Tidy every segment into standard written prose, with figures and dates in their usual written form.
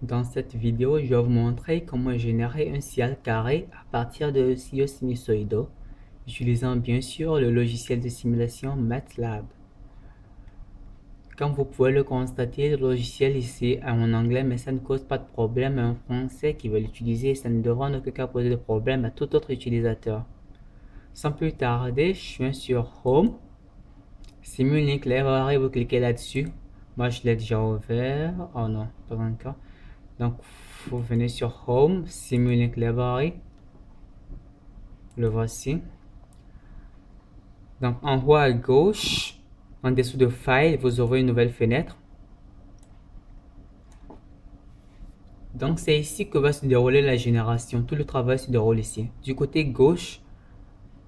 Dans cette vidéo, je vais vous montrer comment générer un ciel carré à partir de sinusoïdaux, utilisant bien sûr le logiciel de simulation MATLAB. Comme vous pouvez le constater, le logiciel ici est en anglais, mais ça ne cause pas de problème à un français qui veut l'utiliser et ça ne devrait en aucun cas poser de problème à tout autre utilisateur. Sans plus tarder, je viens sur Home, Simulink Library, vous cliquez là-dessus. Moi, je l'ai déjà ouvert. Oh non, pas encore. Donc, vous venez sur Home, Simulink Library. Le voici. Donc, en haut à gauche, en dessous de File, vous aurez une nouvelle fenêtre. Donc, c'est ici que va se dérouler la génération. Tout le travail se déroule ici. Du côté gauche,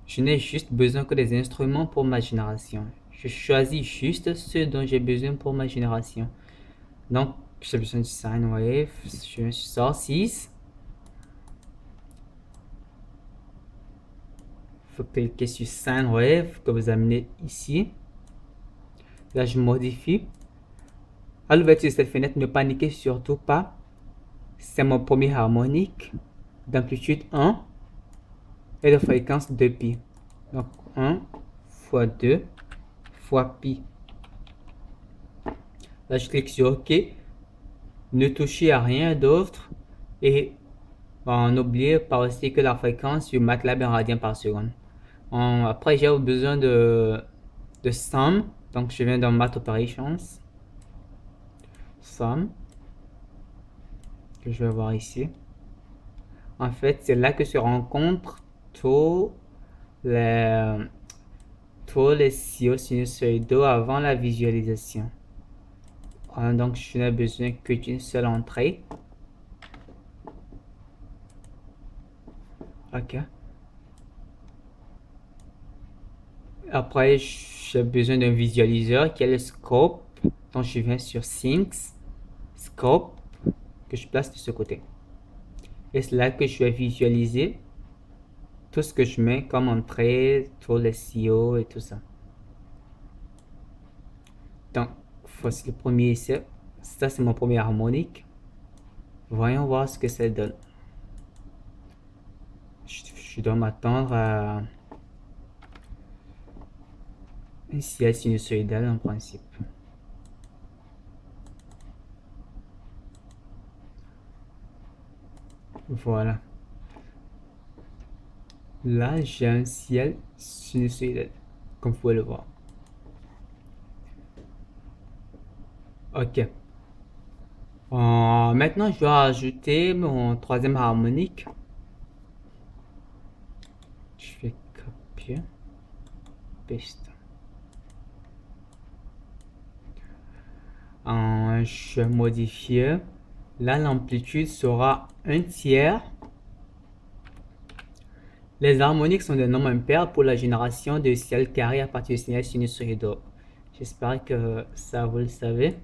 je n'ai juste besoin que des instruments pour ma génération. Je choisis juste ce dont j'ai besoin pour ma génération. Donc, j'ai besoin de sine wave. Je viens sur Source 6. Il faut cliquer sur sine wave que vous amenez ici. Là, je modifie. À l'ouverture de cette fenêtre, ne paniquez surtout pas. C'est mon premier harmonique d'amplitude 1 et de fréquence 2π. Donc 1 fois 2 fois pi. Là, je clique sur OK. Ne touchez à rien d'autre. Et n'oubliez pas aussi que la fréquence sur MATLAB est en radians par seconde. Après, j'ai besoin de sum. Donc, je viens dans Math Operations. Sum. Que je vais voir ici. En fait, c'est là que se rencontrent tous les sinusoïdaux avant la visualisation. Donc, je n'ai besoin que d'une seule entrée. OK. Après, j'ai besoin d'un visualiseur qui est le scope. Donc, je viens sur Sinks, Scope, que je place de ce côté. Et c'est là que je vais visualiser tout ce que je mets comme entrée, tous les CO et tout ça. Donc, voici le premier ici. Ça, c'est mon premier harmonique. Voyons voir ce que ça donne. Je dois m'attendre à un ciel sinusoïdal en principe. Voilà. Là, j'ai un ciel sinusoïdal, comme vous pouvez le voir. Ok. Maintenant, je dois ajouter mon troisième harmonique. Je vais copier, paste. Je vais modifier. Là, l'amplitude sera 1/3. Les harmoniques sont des nombres impairs pour la génération de ciel carré à partir de signal sinusoïdaux. J'espère que ça vous le savez.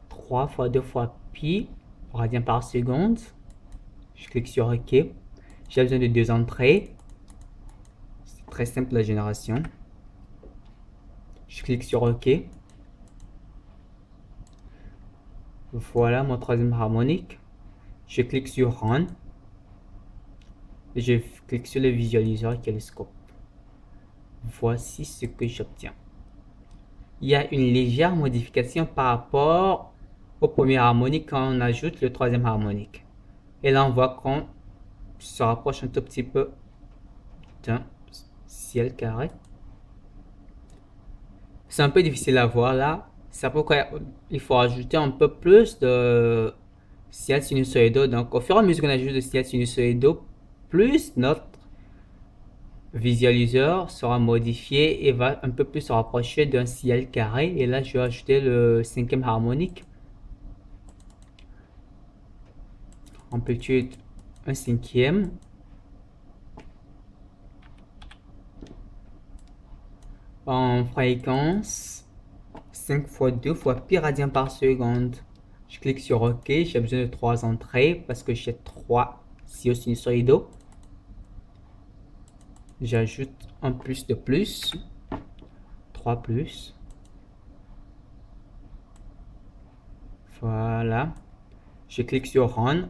3 fois 2 fois pi radians par seconde. Je clique sur OK. J'ai besoin de deux entrées. C'est très simple la génération. Je clique sur OK. Voilà mon troisième harmonique. Je clique sur Run. Et je clique sur le visualiseur qui est le scope. Voici ce que j'obtiens. Il y a une légère modification par rapport au premier harmonique quand on ajoute le troisième harmonique. Et là, on voit qu'on se rapproche un tout petit peu d'un ciel carré. C'est un peu difficile à voir là. C'est pourquoi il faut ajouter un peu plus de ciel sinusoïdaux. Donc, au fur et à mesure qu'on ajoute de ciel sinusoïdaux, plus notre visualiseur sera modifié et va un peu plus se rapprocher d'un ciel carré. Et là, je vais ajouter le cinquième harmonique. Amplitude 1/5. En fréquence 5 fois 2 fois pi radians par seconde. Je clique sur OK. J'ai besoin de 3 entrées parce que j'ai 3 sinusoïdaux. J'ajoute un plus de plus. 3 plus. Voilà. Je clique sur Run.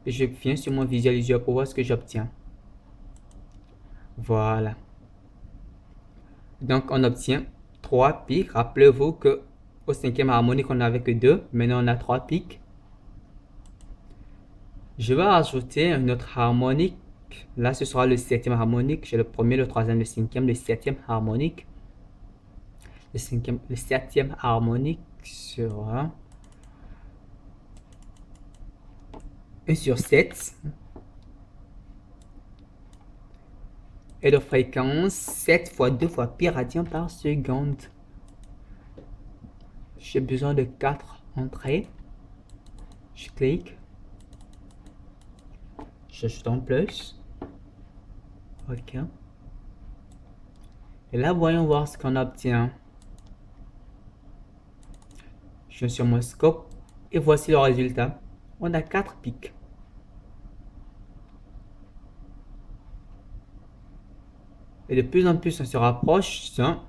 Et je viens sur mon visualiseur pour voir ce que j'obtiens. Voilà. Donc, on obtient 3 pics. Rappelez-vous que au cinquième harmonique, on n'avait que 2. Maintenant, on a 3 pics. Je vais ajouter un autre harmonique. Là, ce sera le septième harmonique. J'ai le premier, le troisième, le cinquième, le septième harmonique. Le septième harmonique sera 1 sur 7. Et de fréquence 7 fois 2 fois pi radian par seconde. J'ai besoin de 4 entrées. Je clique. J'ajoute en plus. OK. Et là, voyons voir ce qu'on obtient. Je vais sur mon scope et voici le résultat. On a 4 pics. Et de plus en plus, on se rapproche d'un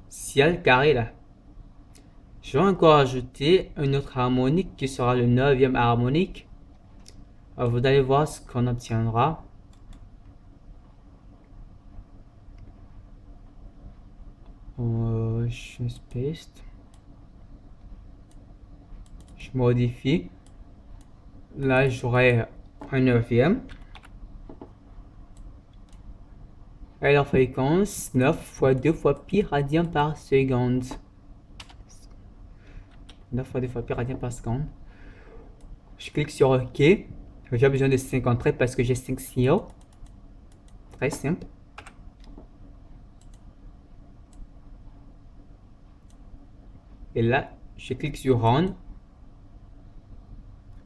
ciel carré là. Je vais encore ajouter une autre harmonique qui sera le 9e harmonique. Alors, vous allez voir ce qu'on obtiendra. Je paste. Je modifie. Là, j'aurai un 9e. Et la fréquence 9 fois 2 fois pi radian par seconde. 9 fois 2 fois pi radian par seconde. Je clique sur OK. J'ai besoin de 5 entrées parce que j'ai 5 signaux. Très simple. Et là, je clique sur Run.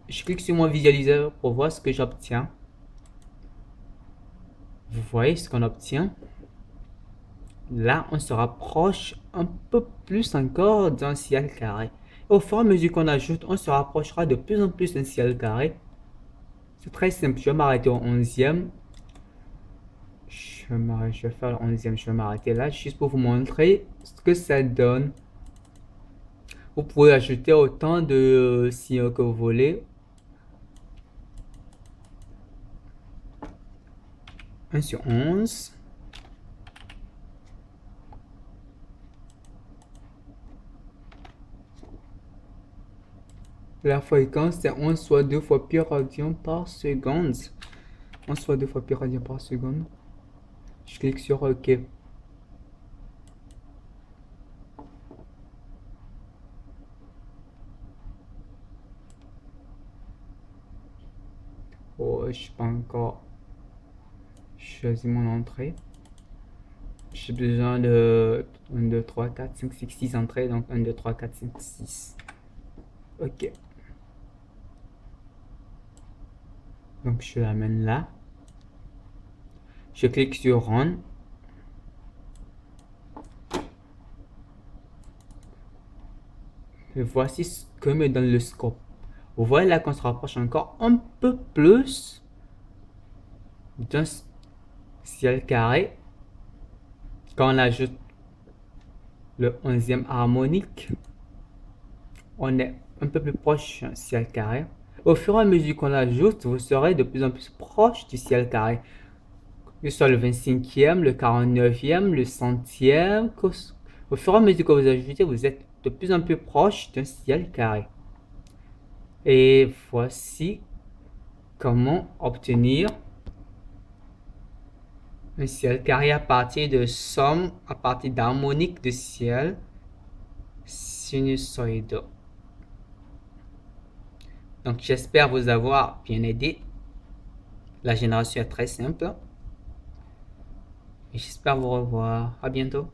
Je clique sur mon visualiseur pour voir ce que j'obtiens. Vous voyez ce qu'on obtient. Là, on se rapproche un peu plus encore d'un ciel carré. Au fur et à mesure qu'on ajoute, on se rapprochera de plus en plus d'un ciel carré. C'est très simple. Je vais m'arrêter au 11e. Je vais faire le 11e. Je vais m'arrêter là juste pour vous montrer ce que ça donne. Vous pouvez ajouter autant de signaux que vous voulez. 1 sur 11. La fréquence c'est 11 fois 2 fois pi radian par seconde. 11 fois 2 fois pi radian par seconde. Je clique sur OK. Oh, je n'ai pas encore choisi mon entrée. J'ai besoin de 1, 2, 3, 4, 5, 6, 6 entrées. Donc 1, 2, 3, 4, 5, 6. OK. Donc je l'amène là. Je clique sur Run. Et voici ce que me donne le scope. Vous voyez là qu'on se rapproche encore un peu plus d'un ciel carré. Quand on ajoute le 11e harmonique, on est un peu plus proche d'un ciel carré. Au fur et à mesure qu'on ajoute, vous serez de plus en plus proche du ciel carré. Que ce soit le 25e, le 49e, le 100e. Au fur et à mesure que vous ajoutez, vous êtes de plus en plus proche d'un ciel carré. Et voici comment obtenir un ciel carré à partir de somme, à partir d'harmonique de ciel sinusoïdaux. Donc j'espère vous avoir bien aidé. La génération est très simple. Et j'espère vous revoir. À bientôt.